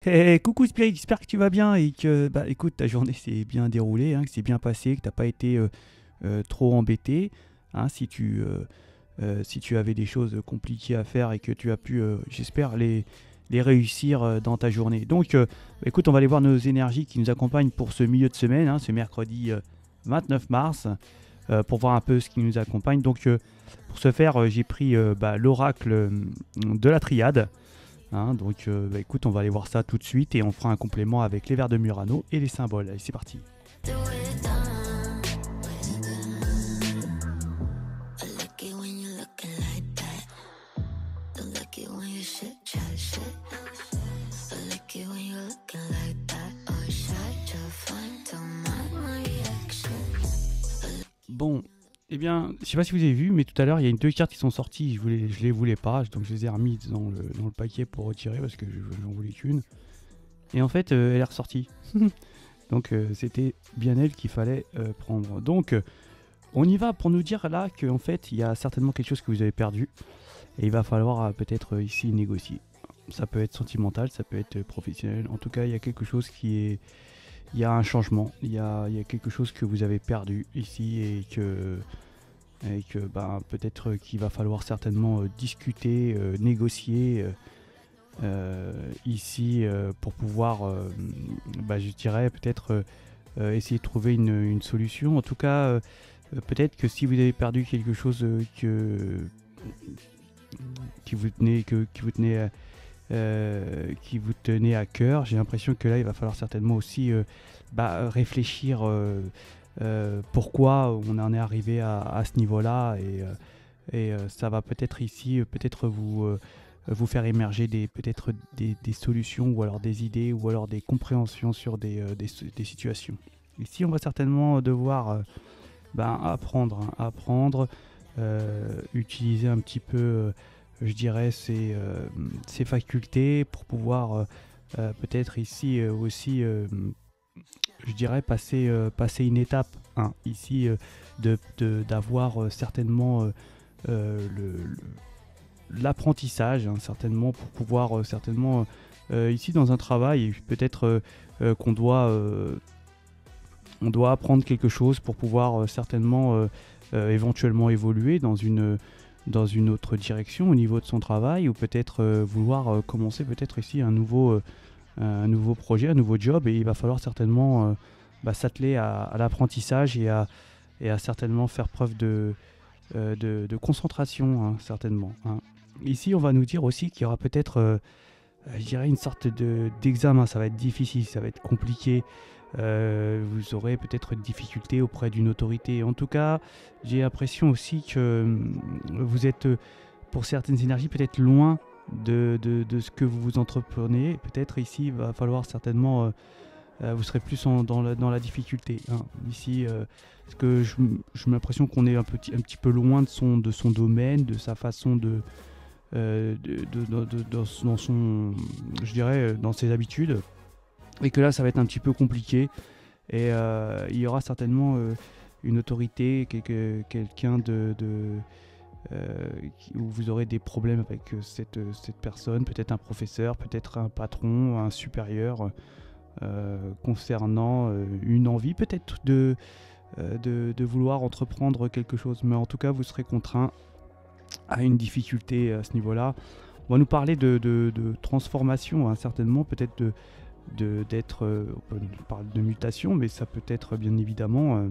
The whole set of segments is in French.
Coucou Spirit, j'espère que tu vas bien et que bah écoute ta journée s'est bien déroulée, hein, que c'est bien passé, que t'as pas été trop embêté, hein, si tu avais des choses compliquées à faire et que tu as pu, j'espère, les réussir dans ta journée. Donc écoute, on va aller voir nos énergies qui nous accompagnent pour ce milieu de semaine, hein, ce mercredi 29 mars, pour voir un peu ce qui nous accompagne. Donc pour ce faire, j'ai pris l'oracle de la triade. Hein, donc écoute, on va aller voir ça tout de suite et on fera un complément avec les vers de Murano et les symboles. Allez, c'est parti. Bon, eh bien, je sais pas si vous avez vu, mais tout à l'heure, il y a deux cartes qui sont sorties. Je les voulais pas, donc je les ai remises dans le paquet pour retirer parce que j'en voulais qu'une. Et en fait, elle est ressortie. Donc c'était bien elle qu'il fallait prendre. Donc on y va pour nous dire là qu'en fait, il y a certainement quelque chose que vous avez perdu. Et il va falloir peut-être ici négocier. Ça peut être sentimental, ça peut être professionnel. En tout cas, il y a quelque chose qui est... Il y a un changement, il y a quelque chose que vous avez perdu ici et que ben, peut-être qu'il va falloir certainement discuter, négocier ici pour pouvoir, je dirais, peut-être essayer de trouver une solution. En tout cas, peut-être que si vous avez perdu quelque chose qui vous tenait à cœur, j'ai l'impression que là, il va falloir certainement aussi réfléchir pourquoi on en est arrivé à ce niveau-là et ça va peut-être ici, peut-être vous faire émerger peut-être des solutions ou alors des idées ou alors des compréhensions sur des situations. Ici, on va certainement devoir apprendre, utiliser un petit peu, je dirais, ses facultés pour pouvoir peut-être ici aussi, je dirais, passer une étape, hein, ici, d'avoir certainement l'apprentissage, hein, certainement, pour pouvoir certainement, ici dans un travail, peut-être on doit apprendre quelque chose pour pouvoir certainement éventuellement évoluer dans une autre direction au niveau de son travail ou peut-être vouloir commencer peut-être ici un nouveau projet, un nouveau job et il va falloir certainement s'atteler à l'apprentissage et à certainement faire preuve de concentration, hein, certainement, hein. Ici, on va nous dire aussi qu'il y aura peut-être, je dirais, une sorte d'examen. Ça va être difficile, ça va être compliqué. Vous aurez peut-être une difficulté auprès d'une autorité. En tout cas, j'ai l'impression aussi que vous êtes, pour certaines énergies, peut-être loin de ce que vous entreprenez. Peut-être ici, il va falloir certainement, vous serez plus dans la difficulté, hein. Ici, parce que j'ai l'impression qu'on est un petit peu loin de son domaine, de sa façon dans son, je dirais, dans ses habitudes. Et que là, ça va être un petit peu compliqué. Et il y aura certainement une autorité, quelqu'un où vous aurez des problèmes avec cette personne, peut-être un professeur, peut-être un patron, un supérieur, concernant une envie peut-être de vouloir entreprendre quelque chose. Mais en tout cas, vous serez contraint à une difficulté à ce niveau-là. On va nous parler de transformation, hein, certainement, peut-être d'être, on parle de mutation, mais ça peut être bien évidemment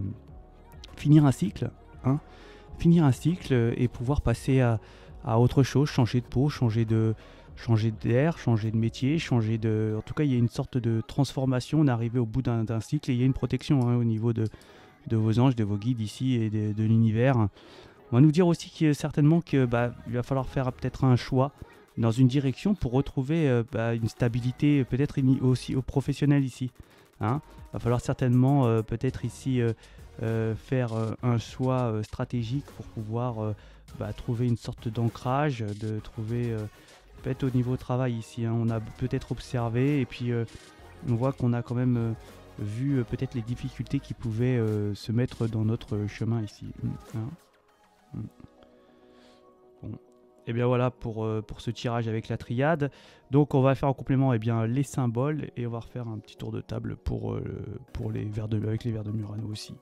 finir un cycle, hein, finir un cycle et pouvoir passer à autre chose, changer de peau, changer d'air, changer de métier, en tout cas, il y a une sorte de transformation. On est arrivé au bout d'un cycle et il y a une protection, hein, au niveau de vos anges, de vos guides ici et de l'univers. On va nous dire aussi certainement que il va falloir faire peut-être un choix dans une direction pour retrouver une stabilité peut-être aussi au professionnel ici, hein. Il va falloir certainement peut-être ici faire un choix stratégique pour pouvoir trouver une sorte d'ancrage, de trouver peut-être au niveau travail ici, hein. On a peut-être observé et puis on voit qu'on a quand même vu peut-être les difficultés qui pouvaient se mettre dans notre chemin ici, hein. Mm. Bon. Et bien voilà pour ce tirage avec la triade. Donc on va faire en complément les symboles et on va refaire un petit tour de table pour les verres avec les verres de Murano aussi.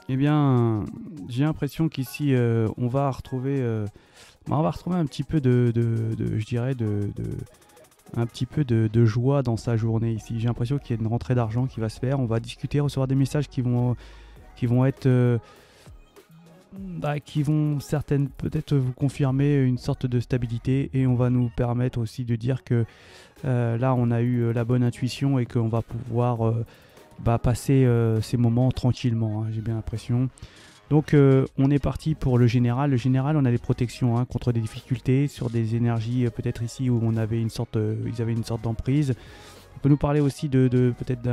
Eh bien, j'ai l'impression qu'ici, on va retrouver un petit peu je dirais, un petit peu de joie dans sa journée ici. J'ai l'impression qu'il y a une rentrée d'argent qui va se faire. On va discuter, recevoir des messages qui vont être, qui vont certaines peut-être vous confirmer une sorte de stabilité et on va nous permettre aussi de dire que là, on a eu la bonne intuition et qu'on va pouvoir passer ces moments tranquillement, hein, j'ai bien l'impression. Donc on est parti pour le général. Le général, on a des protections contre des difficultés sur des énergies peut-être ici où ils avaient une sorte d'emprise. On peut nous parler aussi de peut-être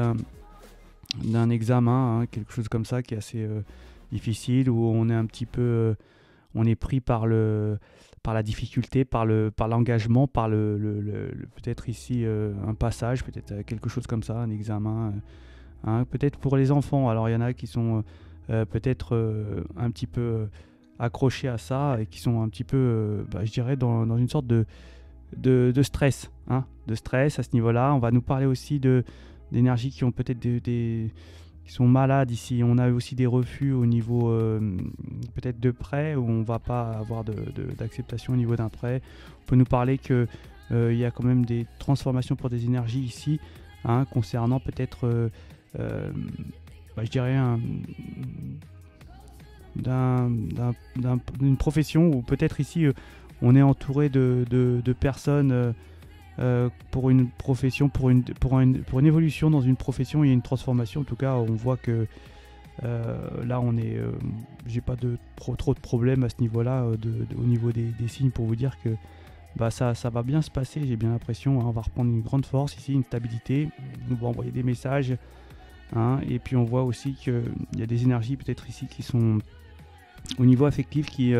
d'un examen, hein, quelque chose comme ça qui est assez difficile, où on est un petit peu on est pris par la difficulté, par l'engagement, par peut-être ici un passage, peut-être quelque chose comme ça, un examen. Hein, peut-être pour les enfants, alors il y en a qui sont peut-être un petit peu accrochés à ça et qui sont un petit peu, je dirais, dans une sorte de stress, hein, de stress à ce niveau-là. On va nous parler aussi d'énergies qui ont peut-être qui sont malades ici. On a aussi des refus au niveau peut-être de prêt, où on ne va pas avoir d'acceptation au niveau d'un prêt. On peut nous parler qu'il y a quand même des transformations pour des énergies ici, hein, concernant peut-être je dirais d'une profession où peut-être ici on est entouré de personnes pour une profession, pour une évolution dans une profession, il y a une transformation. En tout cas, on voit que là on est j'ai pas trop de problèmes à ce niveau-là, au niveau des signes, pour vous dire que ça va bien se passer, j'ai bien l'impression, hein. On va reprendre une grande force ici, une stabilité, on va envoyer des messages. Hein, et puis on voit aussi qu'il y a des énergies peut-être ici qui sont au niveau affectif qui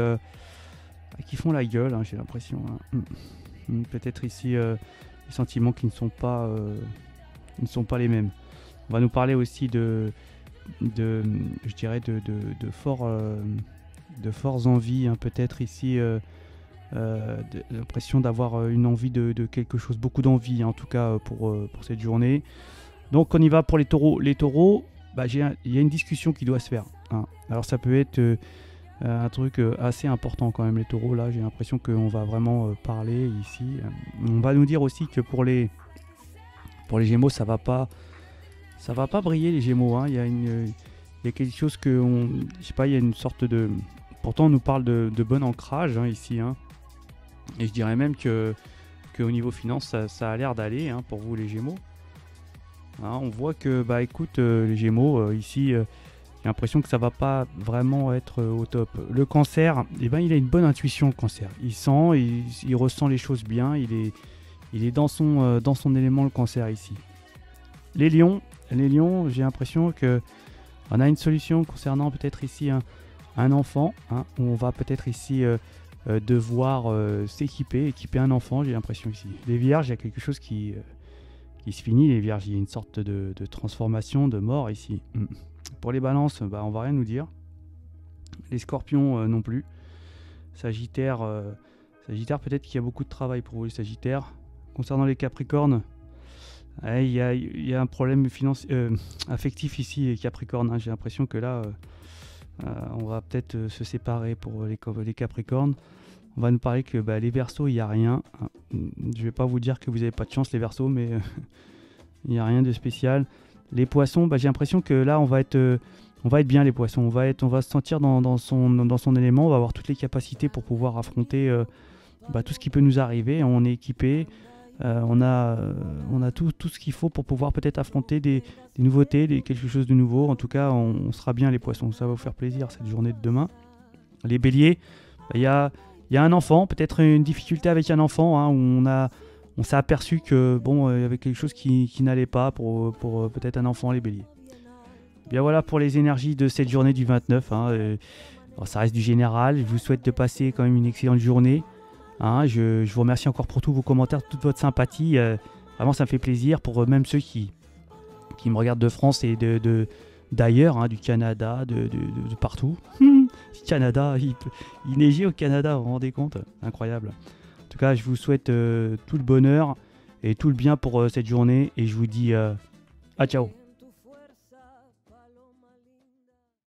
font la gueule, hein, j'ai l'impression. Hein. Peut-être ici des sentiments qui ne sont pas les mêmes. On va nous parler aussi de fortes envies, hein, peut-être ici l'impression d'avoir une envie de quelque chose, beaucoup d'envie, hein, en tout cas pour cette journée. Donc on y va pour les taureaux. Les taureaux, il y a une discussion qui doit se faire, hein. Alors ça peut être un truc assez important quand même, les taureaux. Là j'ai l'impression qu'on va vraiment parler ici. On va nous dire aussi que pour les gémeaux, ça va pas briller les gémeaux, hein. Il y a quelque chose que je sais pas, il y a une sorte de... Pourtant on nous parle de bon ancrage, hein, ici, hein. Et je dirais même que au niveau finance ça a l'air d'aller, hein, pour vous les gémeaux. Hein, on voit que, écoute, les Gémeaux, ici, j'ai l'impression que ça va pas vraiment être au top. Le Cancer, il a une bonne intuition, le Cancer. Il sent, il ressent les choses bien, il est dans son élément, le Cancer, ici. Les Lions, j'ai l'impression que on a une solution concernant peut-être ici un enfant, hein, où on va peut-être ici devoir équiper un enfant, j'ai l'impression ici. Les Vierges, il y a quelque chose qui se finit, les Vierges, il y a une sorte de transformation, de mort ici. Pour les Balances, on va rien nous dire. Les Scorpions non plus. Sagittaire, peut-être qu'il y a beaucoup de travail pour vous les Sagittaires. Concernant les Capricornes, il y a un problème affectif ici, les Capricornes, hein. J'ai l'impression que là, on va peut-être se séparer pour les Capricornes. On va nous parler que les Verseaux, il n'y a rien. Je vais pas vous dire que vous n'avez pas de chance, les Verseaux, mais il n'y a rien de spécial. Les Poissons, j'ai l'impression que là, on va être bien, les Poissons. On va se sentir dans son élément. On va avoir toutes les capacités pour pouvoir affronter tout ce qui peut nous arriver. On est équipé. On a tout ce qu'il faut pour pouvoir peut-être affronter des nouveautés, quelque chose de nouveau. En tout cas, on sera bien, les Poissons. Ça va vous faire plaisir cette journée de demain. Les Béliers, il y a un enfant, peut-être une difficulté avec un enfant, hein, où on s'est aperçu que il y avait quelque chose qui n'allait pas pour peut-être un enfant, les Béliers. Bien voilà pour les énergies de cette journée du 29. Hein, Alors, ça reste du général. Je vous souhaite de passer quand même une excellente journée. Hein, je vous remercie encore pour tous vos commentaires, toute votre sympathie. Vraiment, ça me fait plaisir pour même ceux qui me regardent de France et d'ailleurs, hein, du Canada, de partout. Canada, il neigeait au Canada, vous vous rendez compte? Incroyable. En tout cas, je vous souhaite tout le bonheur et tout le bien pour cette journée et je vous dis à ciao.